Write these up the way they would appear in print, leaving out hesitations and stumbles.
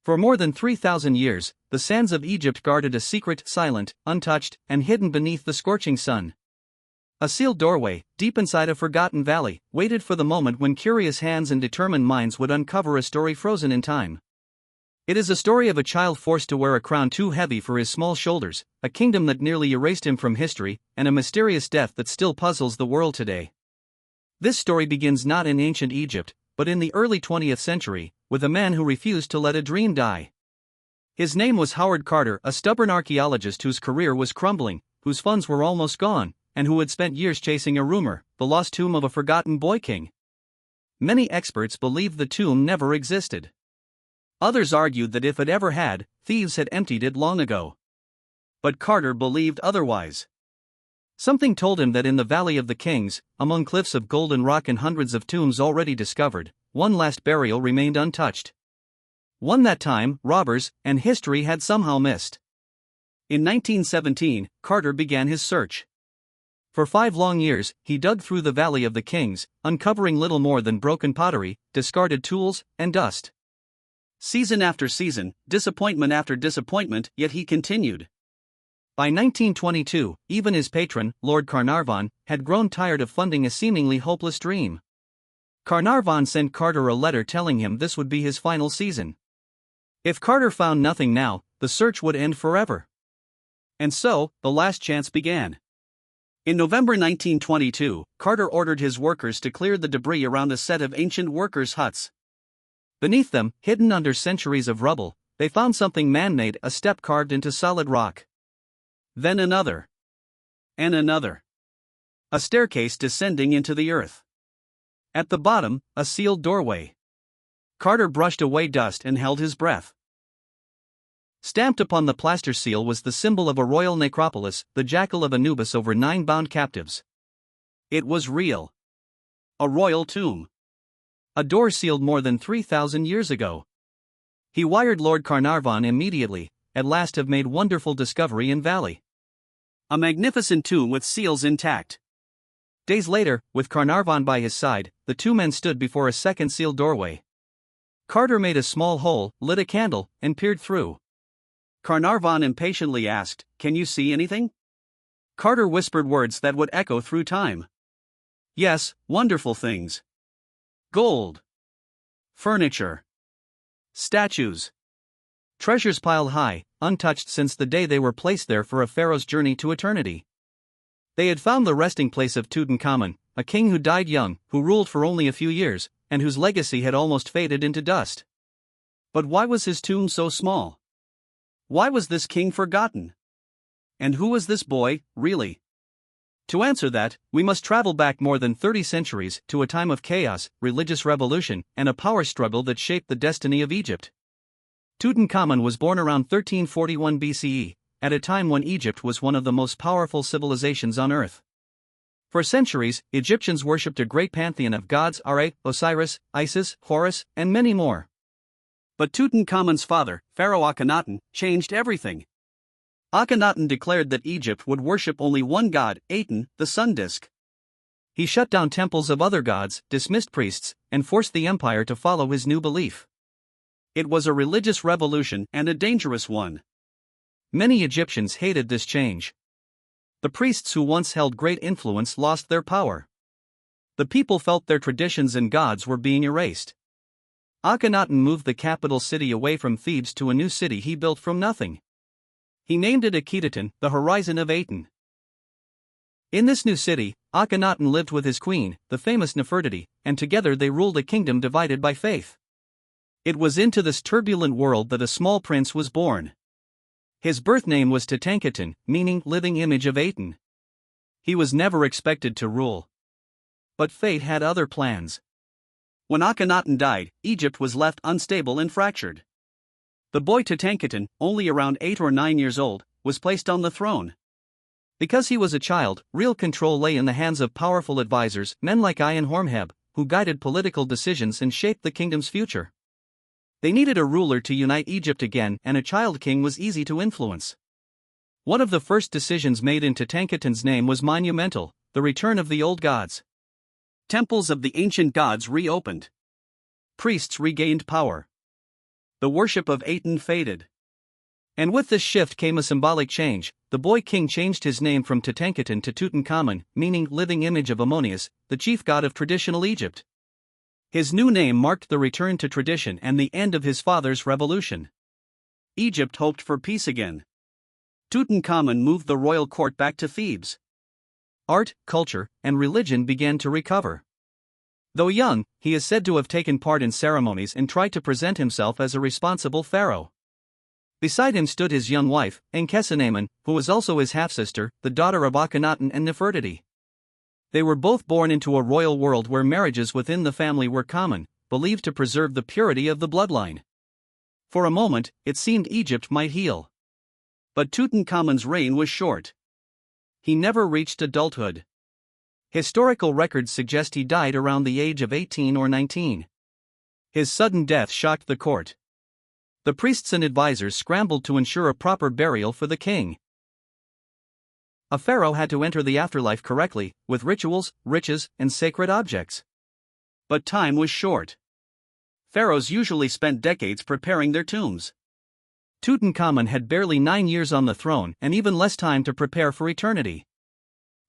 For more than 3,000 years, the sands of Egypt guarded a secret, silent, untouched, and hidden beneath the scorching sun. A sealed doorway, deep inside a forgotten valley, waited for the moment when curious hands and determined minds would uncover a story frozen in time. It is a story of a child forced to wear a crown too heavy for his small shoulders, a kingdom that nearly erased him from history, and a mysterious death that still puzzles the world today. This story begins not in ancient Egypt, but in the early 20th century, with a man who refused to let a dream die. His name was Howard Carter, a stubborn archaeologist whose career was crumbling, whose funds were almost gone, and who had spent years chasing a rumor, the lost tomb of a forgotten boy king. Many experts believe the tomb never existed. Others argued that if it ever had, thieves had emptied it long ago. But Carter believed otherwise. Something told him that in the Valley of the Kings, among cliffs of golden rock and hundreds of tombs already discovered, one last burial remained untouched. One that time, robbers, and history had somehow missed. In 1917, Carter began his search. For 5 long years, he dug through the Valley of the Kings, uncovering little more than broken pottery, discarded tools, and dust. Season after season, disappointment after disappointment, yet he continued. By 1922, even his patron, Lord Carnarvon, had grown tired of funding a seemingly hopeless dream. Carnarvon sent Carter a letter telling him this would be his final season. If Carter found nothing now, the search would end forever. And so, the last chance began. In November 1922, Carter ordered his workers to clear the debris around a set of ancient workers' huts. Beneath them, hidden under centuries of rubble, they found something man-made, a step carved into solid rock. Then another. And another. A staircase descending into the earth. At the bottom, a sealed doorway. Carter brushed away dust and held his breath. Stamped upon the plaster seal was the symbol of a royal necropolis, the jackal of Anubis over 9 bound captives. It was real. A royal tomb. A door sealed more than 3,000 years ago. He wired Lord Carnarvon immediately, at last have made wonderful discovery in valley. A magnificent tomb with seals intact. Days later, with Carnarvon by his side, the two men stood before a second sealed doorway. Carter made a small hole, lit a candle, and peered through. Carnarvon impatiently asked, "Can you see anything?" Carter whispered words that would echo through time. "Yes, wonderful things. Gold. Furniture. Statues. Treasures piled high, untouched since the day they were placed there for a pharaoh's journey to eternity. They had found the resting place of Tutankhamun, a king who died young, who ruled for only a few years, and whose legacy had almost faded into dust. But why was his tomb so small? Why was this king forgotten? And who was this boy, really? To answer that, we must travel back more than 30 centuries to a time of chaos, religious revolution, and a power struggle that shaped the destiny of Egypt. Tutankhamun was born around 1341 BCE, at a time when Egypt was one of the most powerful civilizations on earth. For centuries, Egyptians worshipped a great pantheon of gods: Ra, Osiris, Isis, Horus, and many more. But Tutankhamun's father, Pharaoh Akhenaten, changed everything. Akhenaten declared that Egypt would worship only one god, Aten, the sun disk. He shut down temples of other gods, dismissed priests, and forced the empire to follow his new belief. It was a religious revolution, and a dangerous one. Many Egyptians hated this change. The priests who once held great influence lost their power. The people felt their traditions and gods were being erased. Akhenaten moved the capital city away from Thebes to a new city he built from nothing. He named it Akhetaten, the horizon of Aten. In this new city, Akhenaten lived with his queen, the famous Nefertiti, and together they ruled a kingdom divided by faith. It was into this turbulent world that a small prince was born. His birth name was Tutankhamun, meaning living image of Aten. He was never expected to rule. But fate had other plans. When Akhenaten died, Egypt was left unstable and fractured. The boy Tutankhamun, only around 8 or 9 years old, was placed on the throne. Because he was a child, real control lay in the hands of powerful advisors, men like Horemheb, who guided political decisions and shaped the kingdom's future. They needed a ruler to unite Egypt again, and a child king was easy to influence. One of the first decisions made in Tutankhamun's name was monumental: the return of the old gods. Temples of the ancient gods reopened. Priests regained power. The worship of Aten faded. And with this shift came a symbolic change. The boy king changed his name from Tutankhamun to Tutankhamun, meaning living image of Ammonius, the chief god of traditional Egypt. His new name marked the return to tradition and the end of his father's revolution. Egypt hoped for peace again. Tutankhamun moved the royal court back to Thebes. Art, culture, and religion began to recover. Though young, he is said to have taken part in ceremonies and tried to present himself as a responsible pharaoh. Beside him stood his young wife, Enkhsenamun, who was also his half-sister, the daughter of Akhenaten and Nefertiti. They were both born into a royal world where marriages within the family were common, believed to preserve the purity of the bloodline. For a moment, it seemed Egypt might heal. But Tutankhamun's reign was short. He never reached adulthood. Historical records suggest he died around the age of 18 or 19. His sudden death shocked the court. The priests and advisors scrambled to ensure a proper burial for the king. A pharaoh had to enter the afterlife correctly, with rituals, riches, and sacred objects. But time was short. Pharaohs usually spent decades preparing their tombs. Tutankhamun had barely 9 years on the throne and even less time to prepare for eternity.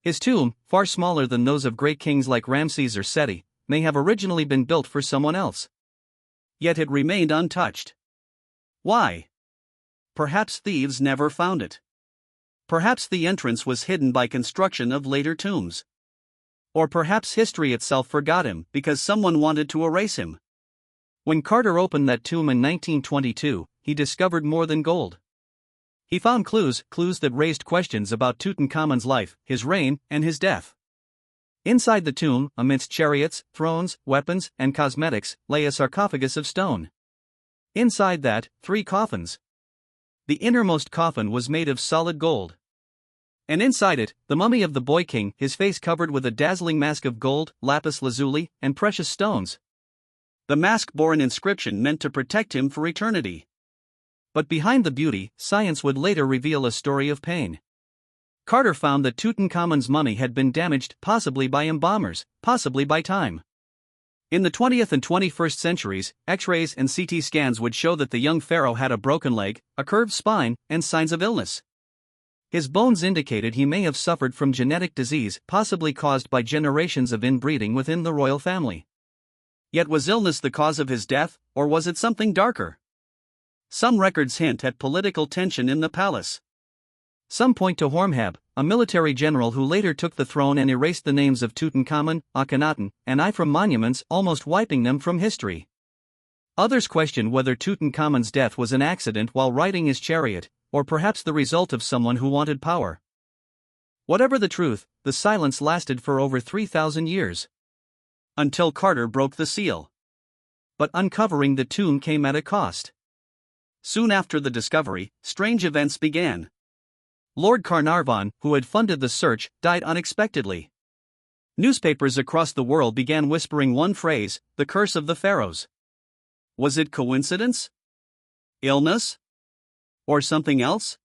His tomb, far smaller than those of great kings like Ramses or Seti, may have originally been built for someone else. Yet it remained untouched. Why? Perhaps thieves never found it. Perhaps the entrance was hidden by construction of later tombs. Or perhaps history itself forgot him because someone wanted to erase him. When Carter opened that tomb in 1922, he discovered more than gold. He found clues that raised questions about Tutankhamun's life, his reign, and his death. Inside the tomb, amidst chariots, thrones, weapons, and cosmetics, lay a sarcophagus of stone. Inside that, 3 coffins. The innermost coffin was made of solid gold. And inside it, the mummy of the boy king, his face covered with a dazzling mask of gold, lapis lazuli, and precious stones. The mask bore an inscription meant to protect him for eternity. But behind the beauty, science would later reveal a story of pain. Carter found that Tutankhamun's mummy had been damaged, possibly by embalmers, possibly by time. In the 20th and 21st centuries, X-rays and CT scans would show that the young pharaoh had a broken leg, a curved spine, and signs of illness. His bones indicated he may have suffered from genetic disease, possibly caused by generations of inbreeding within the royal family. Yet was illness the cause of his death, or was it something darker? Some records hint at political tension in the palace. Some point to Horemheb, a military general who later took the throne and erased the names of Tutankhamun, Akhenaten, and I from monuments, almost wiping them from history. Others question whether Tutankhamun's death was an accident while riding his chariot, or perhaps the result of someone who wanted power. Whatever the truth, the silence lasted for over 3,000 years. Until Carter broke the seal. But uncovering the tomb came at a cost. Soon after the discovery, strange events began. Lord Carnarvon, who had funded the search, died unexpectedly. Newspapers across the world began whispering one phrase: the curse of the pharaohs. Was it coincidence? Illness? Or something else?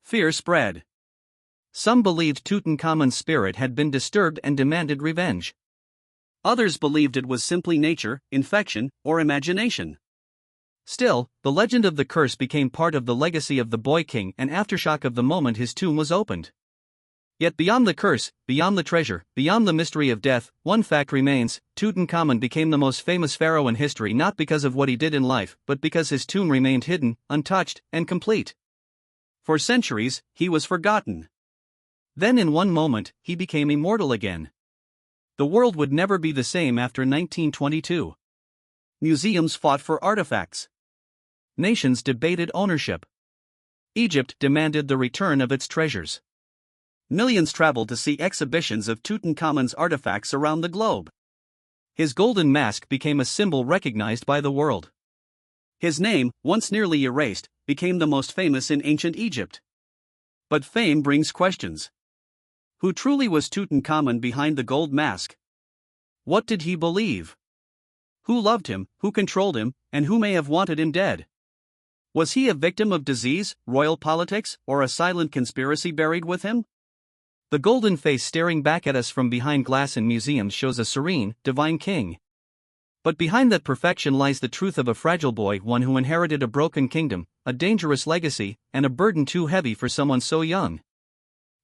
Fear spread. Some believed Tutankhamun's spirit had been disturbed and demanded revenge. Others believed it was simply nature, infection, or imagination. Still, the legend of the curse became part of the legacy of the boy king, an aftershock of the moment his tomb was opened. Yet beyond the curse, beyond the treasure, beyond the mystery of death, one fact remains: Tutankhamun became the most famous pharaoh in history not because of what he did in life, but because his tomb remained hidden, untouched, and complete. For centuries, he was forgotten. Then in one moment, he became immortal again. The world would never be the same after 1922. Museums fought for artifacts. Nations debated ownership. Egypt demanded the return of its treasures. Millions traveled to see exhibitions of Tutankhamun's artifacts around the globe. His golden mask became a symbol recognized by the world. His name, once nearly erased, became the most famous in ancient Egypt. But fame brings questions. Who truly was Tutankhamun behind the gold mask? What did he believe? Who loved him, who controlled him, and who may have wanted him dead? Was he a victim of disease, royal politics, or a silent conspiracy buried with him? The golden face staring back at us from behind glass in museums shows a serene, divine king. But behind that perfection lies the truth of a fragile boy, one who inherited a broken kingdom, a dangerous legacy, and a burden too heavy for someone so young.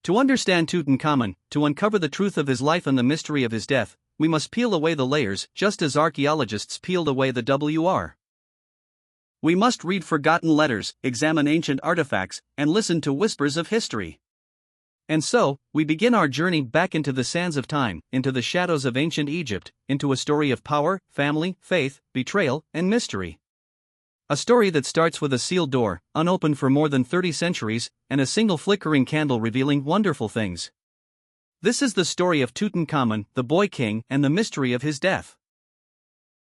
To understand Tutankhamun, to uncover the truth of his life and the mystery of his death, we must peel away the layers, just as archaeologists peeled away the WR. We must read forgotten letters, examine ancient artifacts, and listen to whispers of history. And so, we begin our journey back into the sands of time, into the shadows of ancient Egypt, into a story of power, family, faith, betrayal, and mystery. A story that starts with a sealed door, unopened for more than 30 centuries, and a single flickering candle revealing wonderful things. This is the story of Tutankhamun, the boy king, and the mystery of his death.